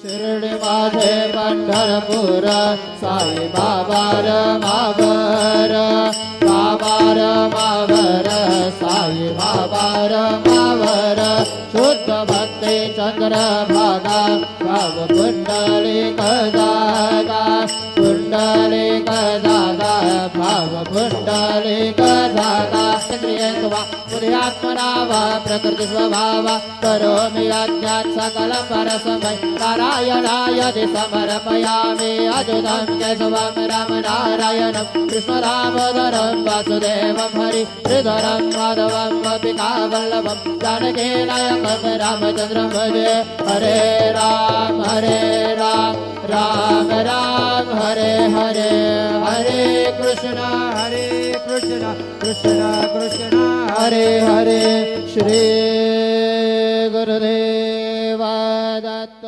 शिर्डी माझे पंढरपूर साई बाबा रमावर बाबा रमावर साई बाबा रमावर शुद्ध भक्ती चंद्रभागा भाव पुंडलिक जागा पुंडलिक जागा भाव पुंडलिक जागा क्रियेत्वा बुद्ध्यात्मना वा प्रकृति स्वभाव करोमि यज्ञात् सकलं परस्मै नारायणाय समर्पयामि अच्युतं केशवं रामनारायणं कृष्णदामोदरं वासुदेवं हरिधरं माधवं गोपिकावल्लभं जानकीनायकं रामचन्द्रं भजे हरे राम राम राम हरे हरे हरे कृष्ण कृष्ण कृष्ण हरे हरे श्री गुरुदेव दत्त।